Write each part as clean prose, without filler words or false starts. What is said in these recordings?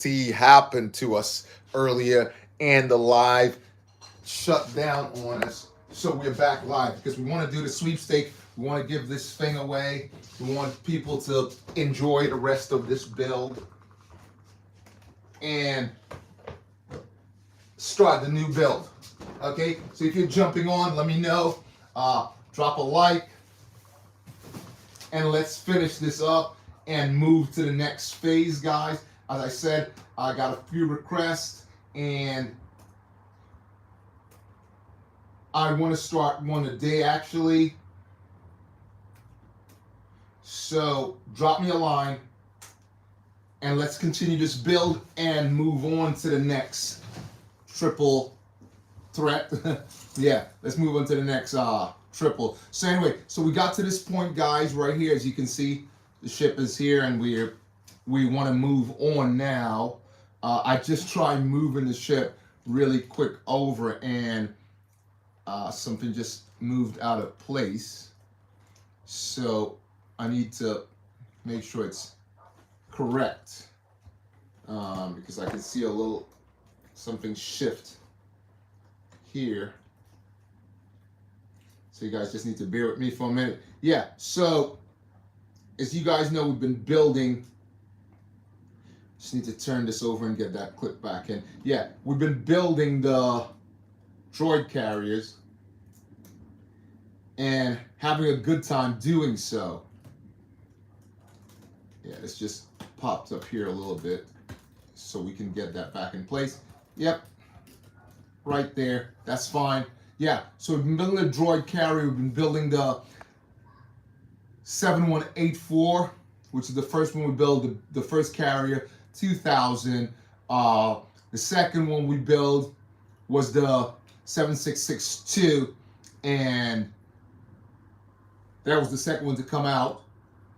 see happened to us earlier, and the live shut down on us. So we're back live because we want to do the sweepstake. We want to give this thing away. We want people to enjoy the rest of this build and start the new build. Okay, so if you're jumping on, let me know. Drop a like, and let's finish this up and move to the next phase, guys. As I said, I got a few requests, and I want to start one a day actually. So drop me a line, and let's continue this build and move on to the next triple threat. Yeah, let's move on to the next triple. So anyway, so we got to this point, guys, right here. As you can see, the ship is here, and we want to move on now. I just tried moving the ship really quick over, and something just moved out of place. So I need to make sure it's correct, because I can see a little something shift here. So you guys just need to bear with me for a minute. Yeah, so as you guys know, we've been building. Just need to turn this over and get that clip back in. Yeah, we've been building the droid carriers and having a good time doing so. Yeah, it's just popped up here a little bit so we can get that back in place. Yep, right there. That's fine. Yeah, so we've been building the droid carrier. We've been building the 7184, which is the first one we built, the first carrier, 2000. The second one we built was the 7662, and that was the second one to come out.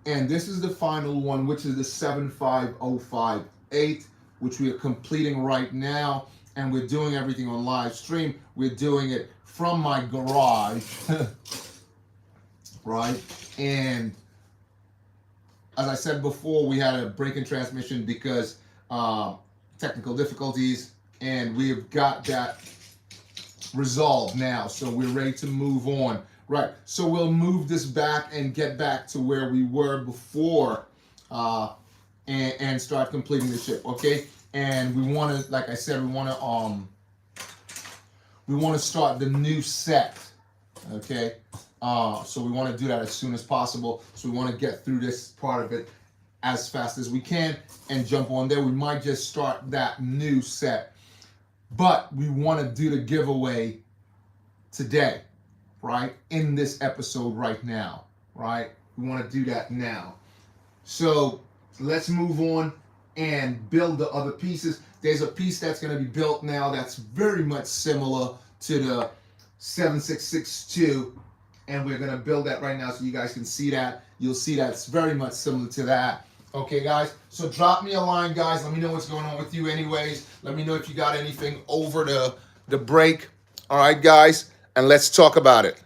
And this is the final one, which is the 75058, which we are completing right now. And we're doing everything on live stream. We're doing it from my garage, right? And as I said before, we had a break in transmission because technical difficulties, and we've got that resolved now. So we're ready to move on. Right, so we'll move this back and get back to where we were before, and start completing the ship, okay? And we want to, like I said, we want to start the new set, okay? So we want to do that as soon as possible. So we want to get through this part of it as fast as we can and jump on there. We might just start that new set, but we want to do the giveaway today, right? In this episode right now, right? We want to do that now. So let's move on and build the other pieces. There's a piece that's going to be built now that's very much similar to the 7662, and we're going to build that right now so you guys can see that. You'll see that it's very much similar to that. Okay, guys, so drop me a line, guys. Let me know what's going on with you anyways. Let me know if you got anything over the break. All right, guys, and let's talk about it.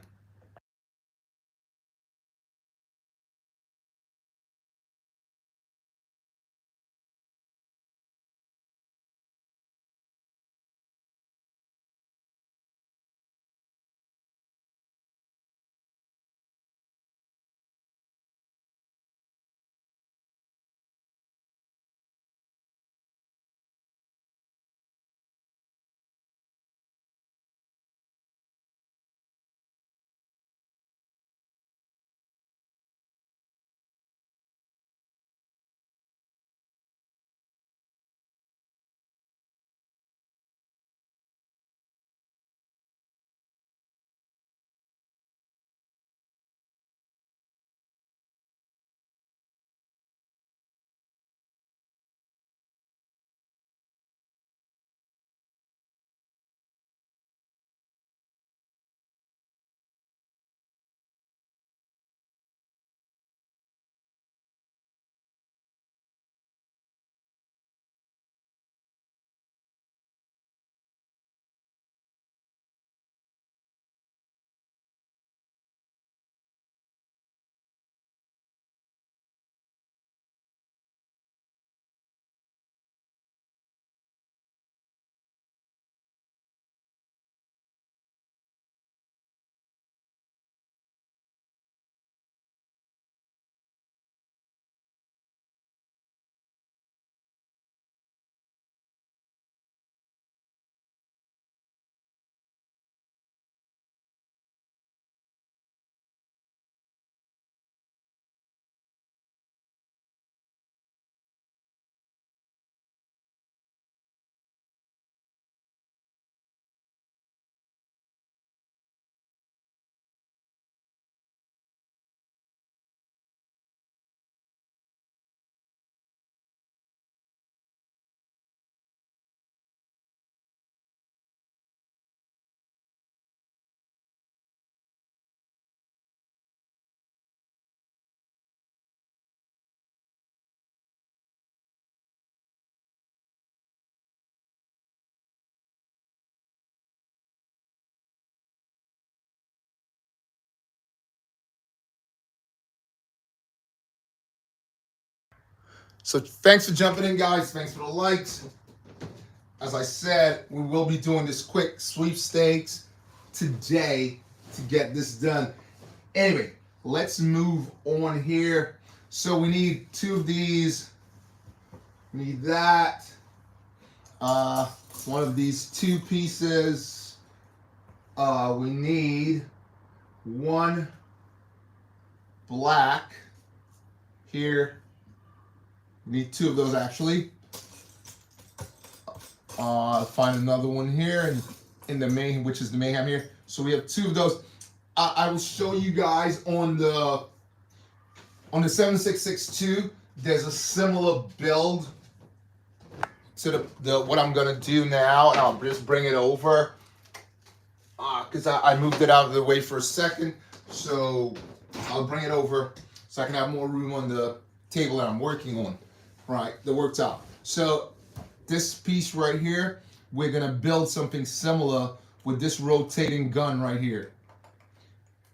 So thanks for jumping in, guys. Thanks for the likes. As I said, we will be doing this quick sweepstakes today to get this done. Anyway, let's move on here. So we need 2 of these. We need that. One of these 2 pieces. We need 1 black here. We need 2 of those actually. Find another one here in the main, which is the mayhem here. So we have 2 of those. I will show you guys on the 7662. There's a similar build to the what I'm gonna do now, and I'll just bring it over because I moved it out of the way for a second. So I'll bring it over so I can have more room on the table that I'm working on, right? The worktop. So this piece right here, we're gonna build something similar with this rotating gun right here,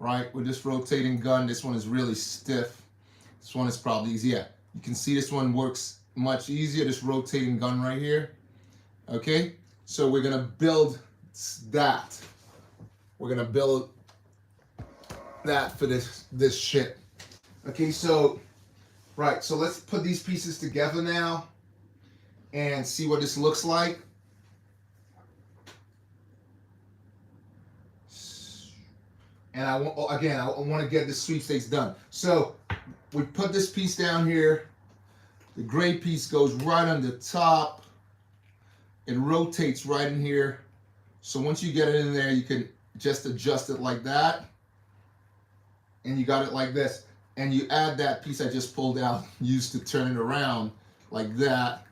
right? With this rotating gun, this one is really stiff. This one is probably easy. Yeah, you can see this one works much easier, this rotating gun right here. Okay, so we're gonna build that. We're gonna build that for this shit. Okay, so right, so let's put these pieces together now and see what this looks like. And I want to get the sweepstakes done. So we put this piece down here. The gray piece goes right on the top. It rotates right in here. So once you get it in there, you can just adjust it like that. And you got it like this. And you add that piece I just pulled out, used to turn it around like that.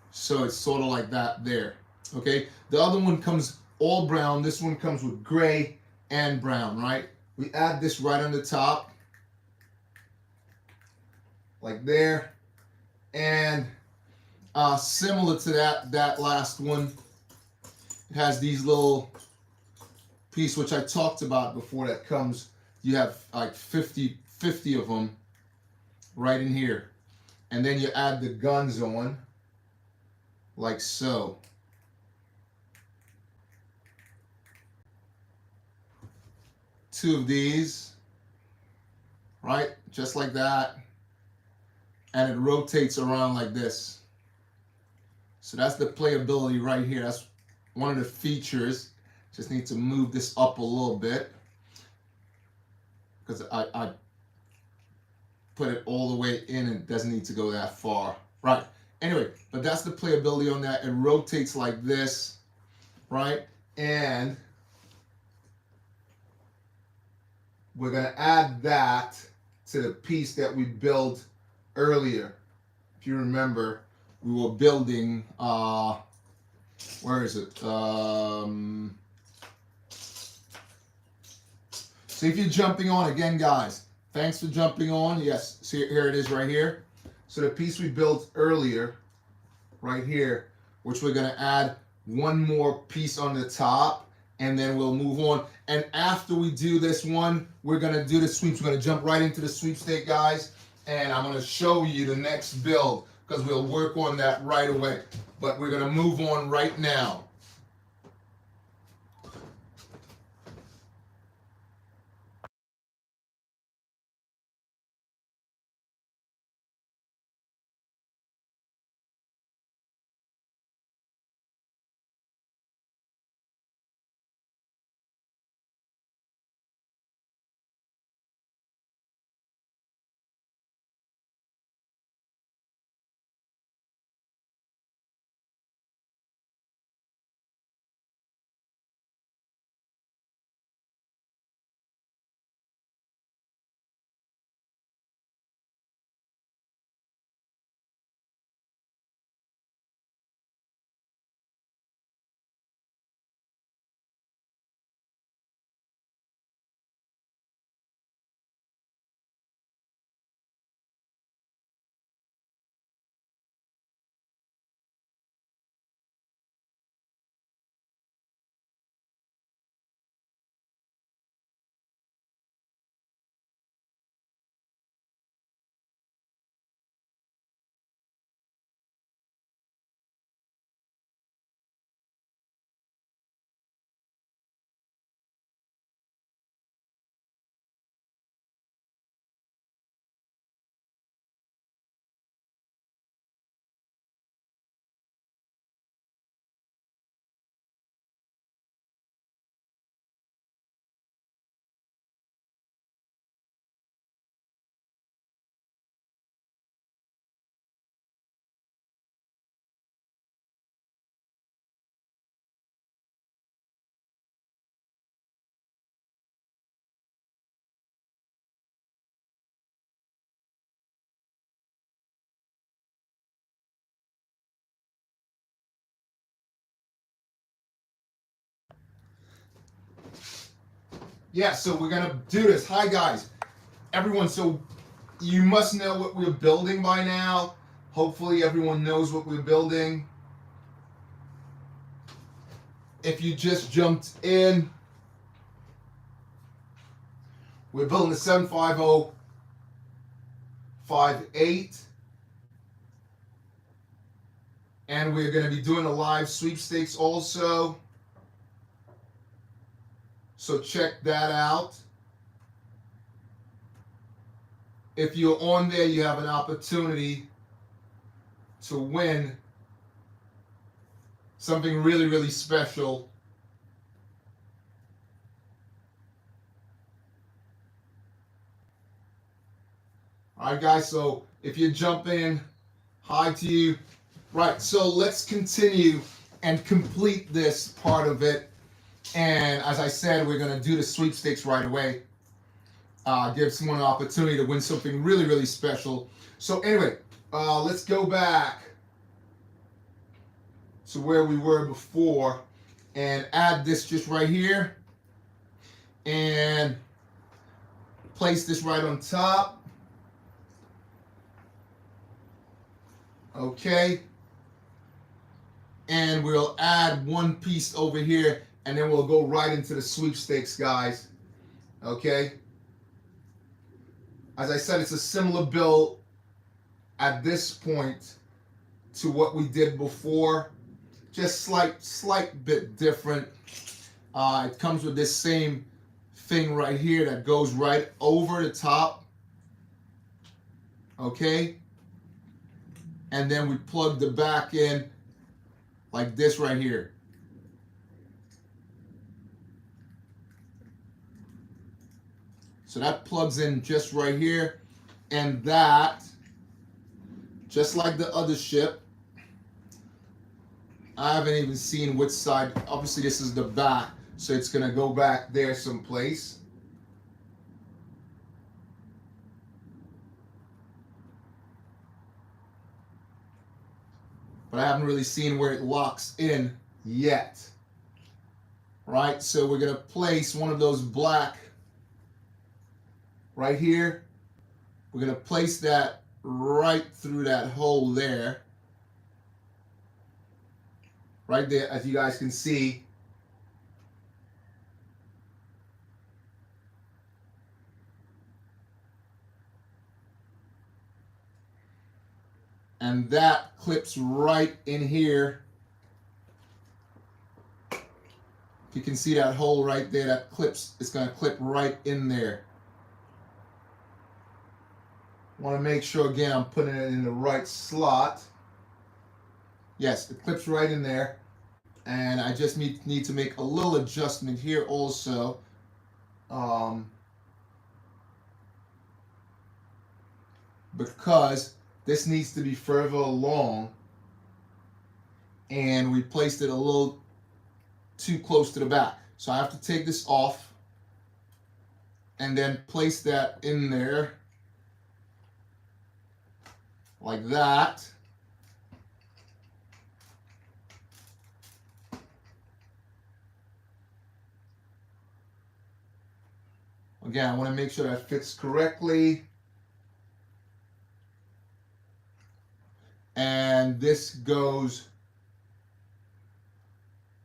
So it's sort of like that there. Okay. The other one comes all brown. This one comes with gray and brown, right? We add this right on the top. Like there. And similar to that last one, it has these little piece which I talked about before that comes, you have like 50 of them right in here. And then you add the guns on like so. Two of these, right? Just like that. And it rotates around like this. So that's the playability right here. That's one of the features. Just need to move this up a little bit because I put it all the way in and it doesn't need to go that far. Right. Anyway, but that's the playability on that. It rotates like this, right? And we're going to add that to the piece that we built earlier. If you remember, we were building, where is it? So if you're jumping on, again, guys, thanks for jumping on. Yes, see, here it is right here. So the piece we built earlier, right here, which we're going to add one more piece on the top, and then we'll move on. And after we do this one, we're going to do the sweeps. We're going to jump right into the sweepstake, guys. And I'm going to show you the next build because we'll work on that right away. But we're going to move on right now. Yeah, so we're gonna do this. Hi guys, everyone. So you must know what we're building by now. Hopefully everyone knows what we're building. If you just jumped in, we're building the 75058, and we're going to be doing a live sweepstakes also. So check that out. If you're on there, you have an opportunity to win something really, really special. All right, guys, so if you jump in, hi to you. Right, so let's continue and complete this part of it. And as I said, we're going to do the sweepstakes right away. Give someone an opportunity to win something really, really special. So anyway, let's go back to where we were before and add this just right here. And place this right on top. Okay. And we'll add one piece over here, and then we'll go right into the sweepstakes, guys. Okay. As I said, it's a similar build at this point to what we did before. Just slight bit different. It comes with this same thing right here that goes right over the top. Okay. And then we plug the back in like this right here. So that plugs in just right here. And that, just like the other ship, I haven't even seen which side. Obviously this is the back, so it's gonna go back there someplace. But I haven't really seen where it locks in yet. Right, so we're gonna place one of those black right here. We're gonna place that right through that hole there. Right there, as you guys can see. And that clips right in here. If you can see that hole right there, that clips, it's gonna clip right in there. Want to make sure again I'm putting it in the right slot. Yes, it clips right in there. And I just need to make a little adjustment here also. Because this needs to be further along. And we placed it a little too close to the back. So I have to take this off and then place that in there. Like that. Again, I want to make sure that fits correctly. And this goes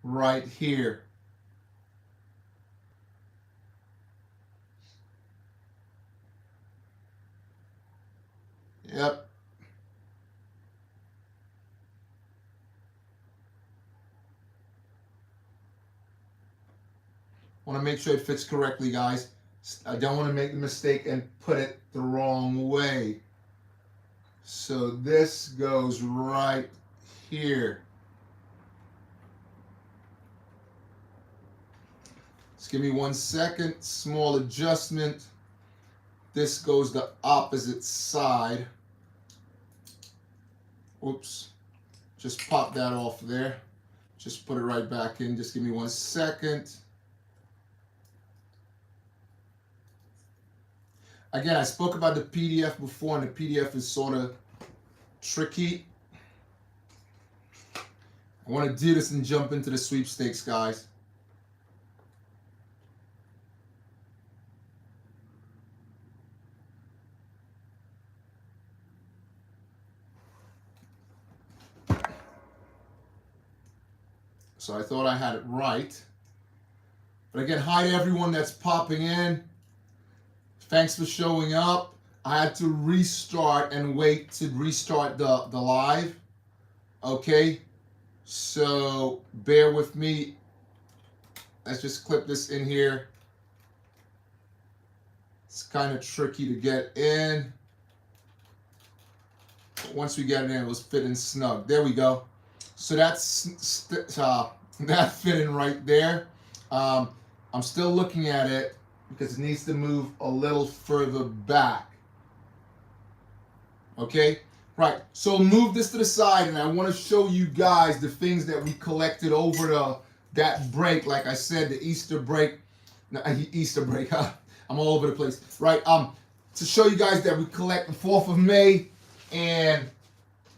right here. Yep. Want to make sure it fits correctly, guys. I don't want to make the mistake and put it the wrong way. So this goes right here. Just give me 1 second. Small adjustment. This goes the opposite side. Oops. Just pop that off there. Just put it right back in. Just give me 1 second. Again, I spoke about the PDF before, and the PDF is sort of tricky. I want to do this and jump into the sweepstakes, guys. So I thought I had it right. But again, hi to everyone that's popping in. Thanks for showing up. I had to restart and wait to restart the live. Okay, so bear with me. Let's just clip this in here. It's kind of tricky to get in. But once we get it in, it was fitting snug. There we go. So that's that fit in right there. I'm still looking at it because it needs to move a little further back. Okay, right. So move this to the side, and I want to show you guys the things that we collected over that break. Like I said, the Easter break. No, Easter break. Huh? I'm all over the place. Right. To show you guys that we collect the 4th of May and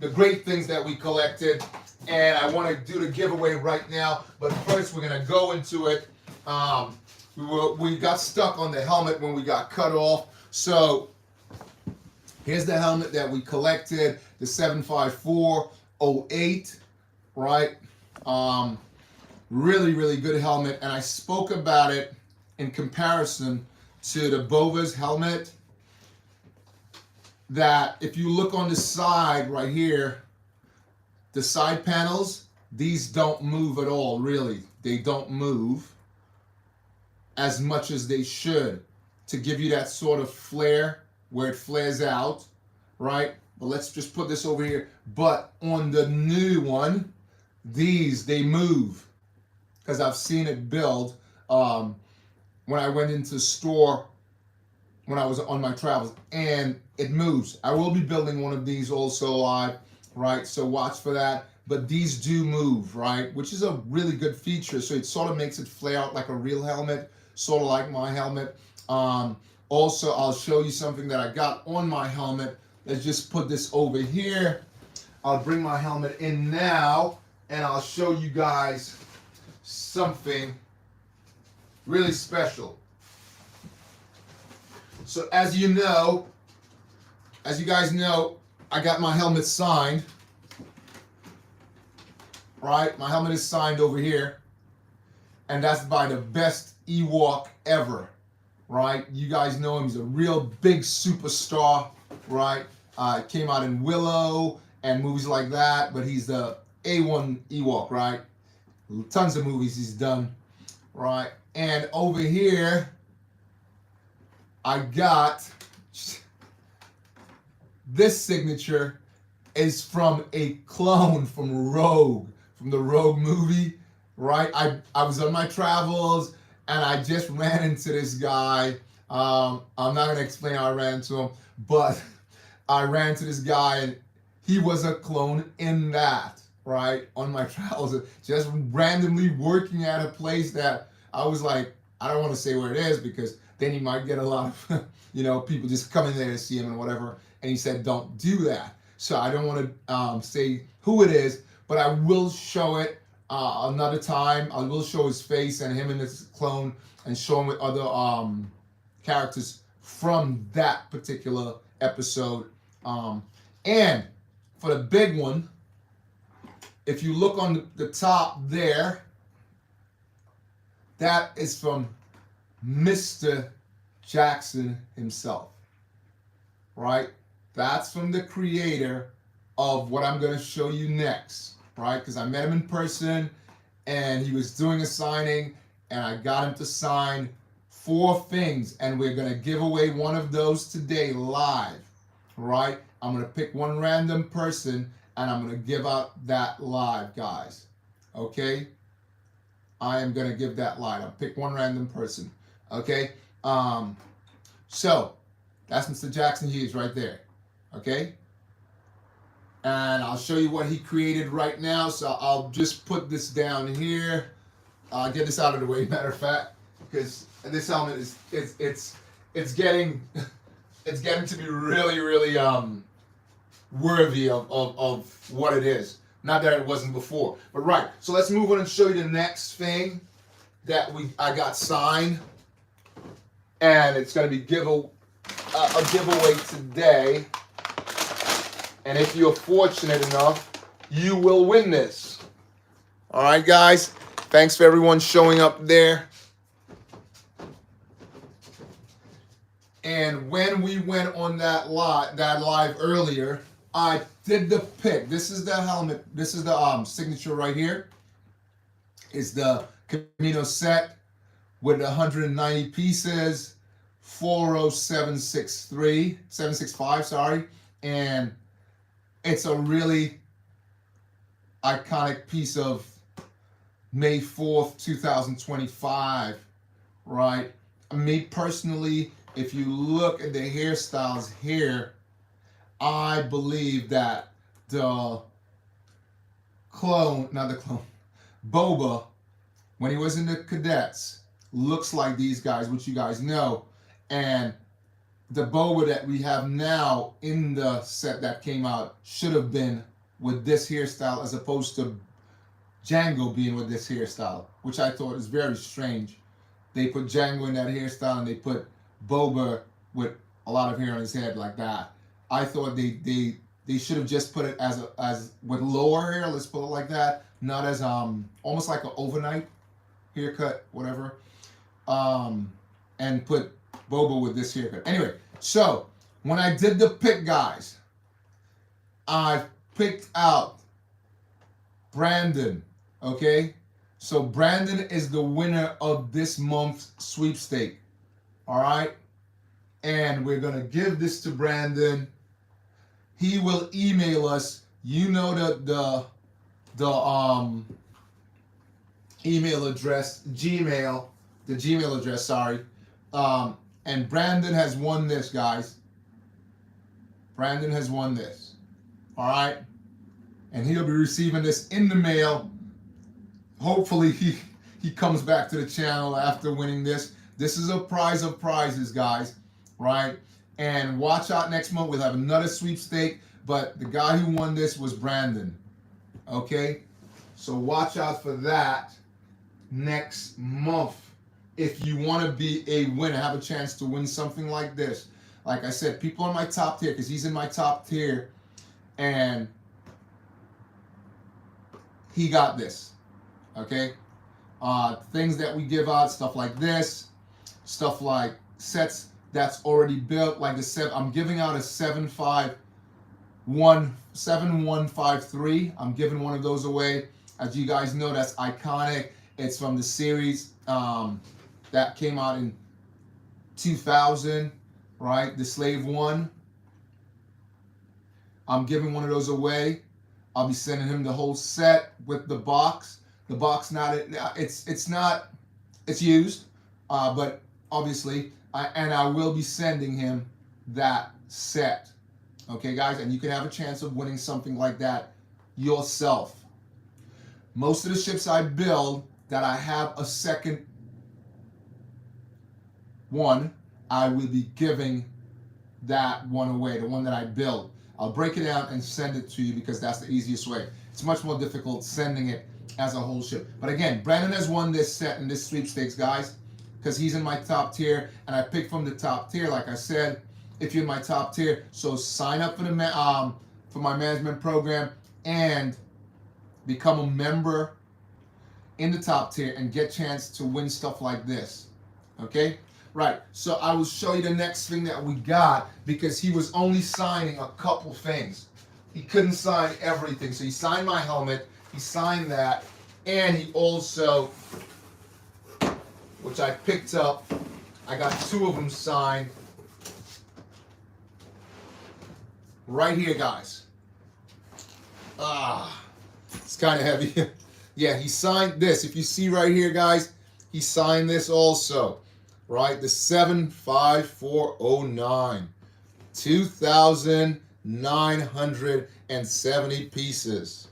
the great things that we collected. And I want to do the giveaway right now. But first, we're gonna go into it. We got stuck on the helmet when we got cut off. So here's the helmet that we collected, the 75408, right? Really, really good helmet. And I spoke about it in comparison to the BOBAbrickz helmet, that if you look on the side right here, the side panels, these don't move at all, really. They don't move as much as they should to give you that sort of flare where it flares out, right? But let's just put this over here. But on the new one, they move, because I've seen it build when I went into the store when I was on my travels, and it moves. I will be building one of these also live, right? So watch for that. But these do move, right? Which is a really good feature. So it sort of makes it flare out like a real helmet, sort of like my helmet. Also, I'll show you something that I got on my helmet. Let's just put this over here. I'll bring my helmet in now, and I'll show you guys something really special. So as you guys know, I got my helmet signed. Right? My helmet is signed over here. And that's by the best Ewok ever. Right? You guys know him. He's a real big superstar. Right? Came out in Willow and movies like that. But he's the A1 Ewok, right? Tons of movies he's done. Right? And over here, I got this signature is from a clone from Rogue, from the Rogue movie, right? I was on my travels and I just ran into this guy. I'm not gonna explain how I ran into him, but I ran into this guy and he was a clone in that, right? On my travels, just randomly working at a place that I was like, I don't want to say where it is because then you might get a lot of, people just coming there to see him and whatever. And he said, don't do that. So I don't want to say who it is, but I will show it another time. I will show his face and him and his clone and show him with other characters from that particular episode. And for the big one, if you look on the top there, that is from Mr. Jackson himself, right? That's from the creator of what I'm going to show you next, right? Because I met him in person and he was doing a signing and I got him to sign 4 things and we're going to give away one of those today live, right? I'm going to pick one random person and I'm going to give out that live, guys, okay? I am going to give that live. I'll pick one random person, okay? So that's Mr. Jackson Hughes right there, okay? And I'll show you what he created right now. So I'll just put this down here. I'll get this out of the way, matter of fact, because this helmet is it's getting to be really, really worthy of what it is. Not that it wasn't before, but right. So let's move on and show you the next thing that I got signed, and it's going to be a giveaway today. And if you're fortunate enough, you will win this. All right, guys. Thanks for everyone showing up there. And when we went on that live earlier, I did the pick. This is the helmet. This is the signature right here. It's the Camino set with 190 pieces, 765, sorry. And it's a really iconic piece of May 4th, 2025, right? Me personally, if you look at the hairstyles here, I believe that the Boba, when he was in the cadets, looks like these guys, which you guys know. And the Boba that we have now in the set that came out should have been with this hairstyle as opposed to Django being with this hairstyle, which I thought is very strange. They put Django in that hairstyle and they put Boba with a lot of hair on his head like that. I thought they should have just put it as with lower hair, let's put it like that, not as almost like an overnight haircut, whatever. And put Boba with this haircut. Anyway, so when I did the pick, guys, I picked out Brandon. Okay, so Brandon is the winner of this month's sweepstake. All right, and we're gonna give this to Brandon. He will email us. You know the email address, the Gmail address. Sorry, and Brandon has won this, guys. Brandon has won this. All right, and he'll be receiving this in the mail. Hopefully he comes back to the channel after winning this. This is a prize of prizes, guys, right? And watch out next month. We'll have another sweepstake, but the guy who won this was Brandon, okay? So watch out for that next month. If you want to be a winner, have a chance to win something like this. Like I said, people on my top tier, because he's in my top tier, and he got this. Okay, things that we give out, stuff like this, stuff like sets that's already built, like the set. I'm giving out a 7153. I'm giving one of those away. As you guys know, that's iconic. It's from the series that came out in 2000, right? The Slave One. I'm giving one of those away. I'll be sending him the whole set with the box. The box it's used, but obviously, I will be sending him that set. Okay, guys, and you can have a chance of winning something like that yourself. Most of the ships I build that I have a second one, I will be giving that one away, the one that I build. I'll break it out and send it to you because that's the easiest way. It's much more difficult sending it as a whole ship. But again, Brandon has won this set in this sweepstakes, guys, because he's in my top tier, and I picked from the top tier, like I said, if you're in my top tier. So sign up for the for my management program and become a member in the top tier and get a chance to win stuff like this. Okay? Right. So I will show you the next thing that we got, because he was only signing a couple things. He couldn't sign everything. So he signed my helmet. He signed that, and he also, which I picked up, I got two of them signed. Right here, guys. It's kind of heavy. Yeah, he signed this. If you see right here, guys, he signed this also. Right, the 75409. 2,970 pieces.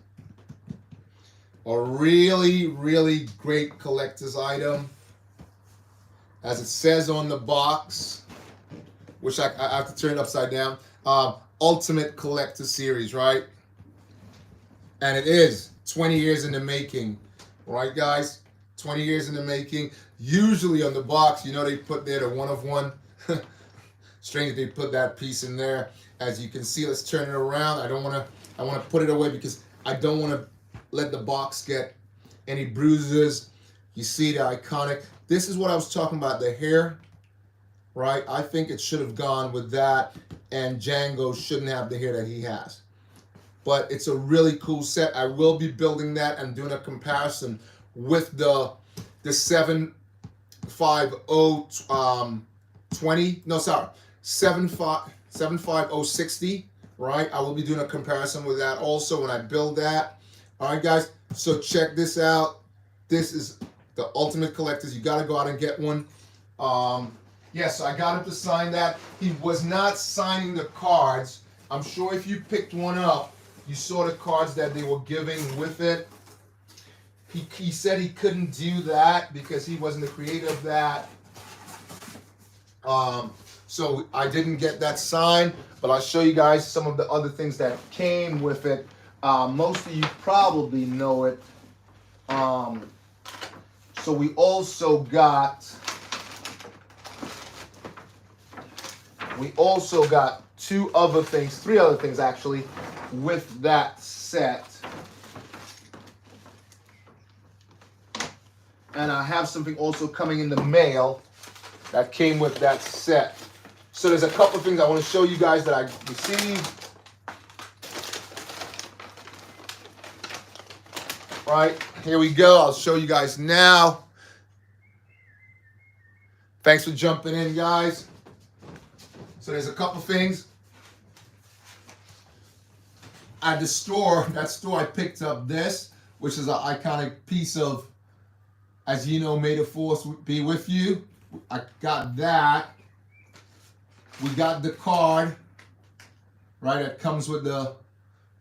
A really, really great collector's item. As it says on the box, which I have to turn it upside down. Ultimate Collector Series, right? And it is 20 years in the making. Right, guys? 20 years in the making. Usually on the box, you know, they put there the one of one. Strange they put that piece in there. As you can see, let's turn it around. I want to put it away because I don't want to let the box get any bruises. You see the iconic. This is what I was talking about, the hair, right? I think it should have gone with that, and Django shouldn't have the hair that he has. But it's a really cool set. I will be building that and doing a comparison with the 750 no, sorry, 75060, right? I will be doing a comparison with that also when I build that. All right, guys, so check this out. This is the Ultimate Collectors. You got to go out and get one. Yeah, so I got him to sign that. He was not signing the cards. I'm sure if you picked one up, you saw the cards that they were giving with it. He said he couldn't do that because he wasn't the creator of that. So I didn't get that signed, but I'll show you guys some of the other things that came with it. Most of you probably know it. So we also got three other things actually with that set. And I have something also coming in the mail that came with that set. So there's a couple of things I want to show you guys that I received. Right, here we go. I'll show you guys now. Thanks for jumping in, guys. So there's a couple things. At the store, I picked up this, which is an iconic piece of, as you know, May the Force be with you. I got that. We got the card, right, that comes with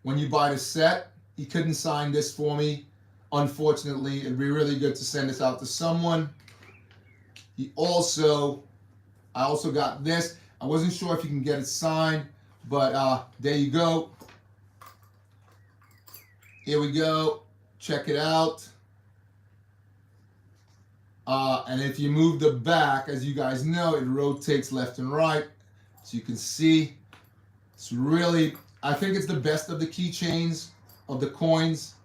when you buy the set. He couldn't sign this for me. Unfortunately, it'd be really good to send this out to someone. I also got this. I wasn't sure if you can get it signed, but there you go. Here we go. Check it out. And if you move the back, as you guys know, it rotates left and right. So you can see, it's really, I think it's the best of the keychains, of the coins.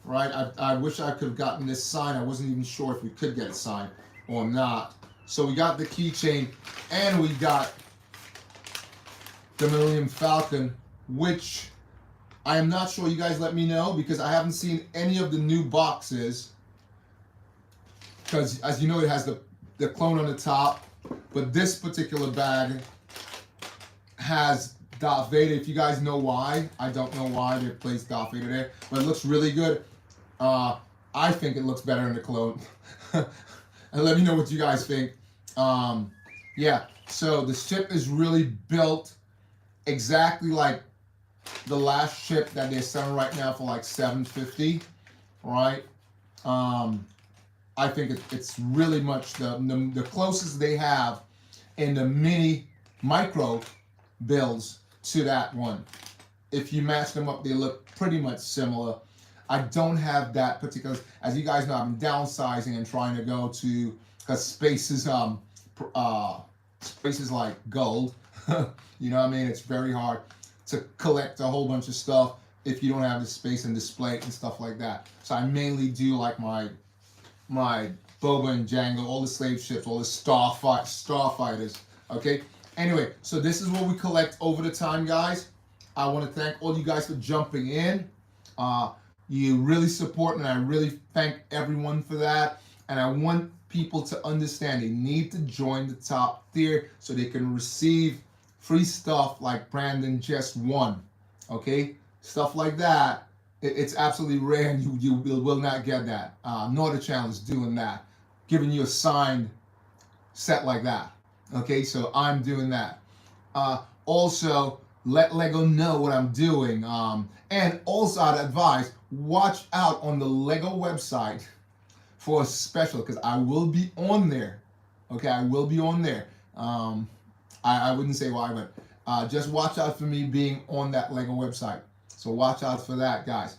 Right? I wish I could have gotten this signed. I wasn't even sure if we could get it signed or not. So we got the keychain, and we got the Millennium Falcon, which I am not sure. You guys let me know, because I haven't seen any of the new boxes. Because, as you know, it has the clone on the top. But this particular bag has Darth Vader. If you guys know why, I don't know why they placed Darth Vader there. But it looks really good. I think it looks better in the clone. And let me know what you guys think. Yeah, so the ship is really built exactly like the last ship that they're selling right now for like $750, right? I think it's really much the closest they have in the micro builds to that one. If you match them up, they look pretty much similar. I don't have that particular, as you guys know, I've been downsizing and trying to go to, because space is like gold. You know what I mean? It's very hard to collect a whole bunch of stuff if you don't have the space and display it and stuff like that. So I mainly do like my Boba and Django, all the slave ships, all the starfighters. Okay. Anyway, so this is what we collect over the time, guys. I want to thank all you guys for jumping in. You really support me, and I really thank everyone for that. And I want people to understand they need to join the top tier so they can receive free stuff like Brandon just won. Okay? Stuff like that. It's absolutely rare, and you will not get that. Nor the channel is doing that, giving you a signed set like that. Okay, so I'm doing that. Also, let Lego know what I'm doing. And also, I'd advise, watch out on the Lego website for a special, because I will be on there. Okay, I will be on there. I wouldn't say why, but just watch out for me being on that Lego website. So watch out for that, guys.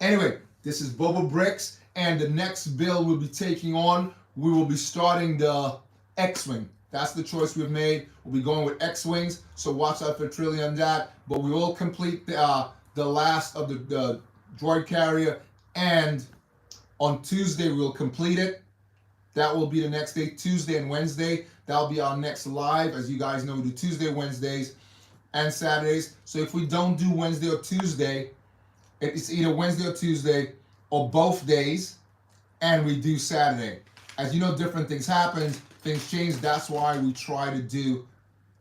Anyway, this is BOBAbrickz, and the next build we'll be taking on, we will be starting the X-Wing. That's the choice we've made. We'll be going with X-Wings, so watch out for Trillium that. But we will complete the last of the droid carrier And on Tuesday, we'll complete it. That will be the next day, Tuesday and Wednesday. That'll be our next live. As you guys know, we do Tuesday, Wednesdays, and Saturdays. So if we don't do Wednesday or Tuesday, it's either Wednesday or Tuesday or both days, and we do Saturday. As you know, different things happen, things change. That's why we try to do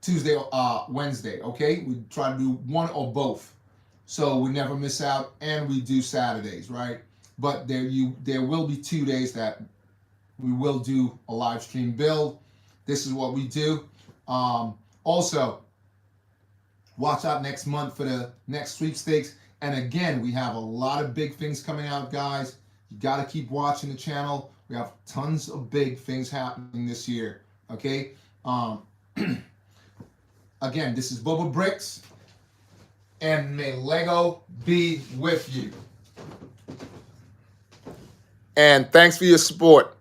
Tuesday or Wednesday, okay? We try to do one or both, so we never miss out, and we do Saturdays, right? But there will be 2 days that we will do a live stream build. This is what we do. Also, watch out next month for the next sweepstakes. And again, we have a lot of big things coming out, guys. You got to keep watching the channel. We have tons of big things happening this year, okay? Again, this is BOBAbrickz, and may Lego be with you. And thanks for your support.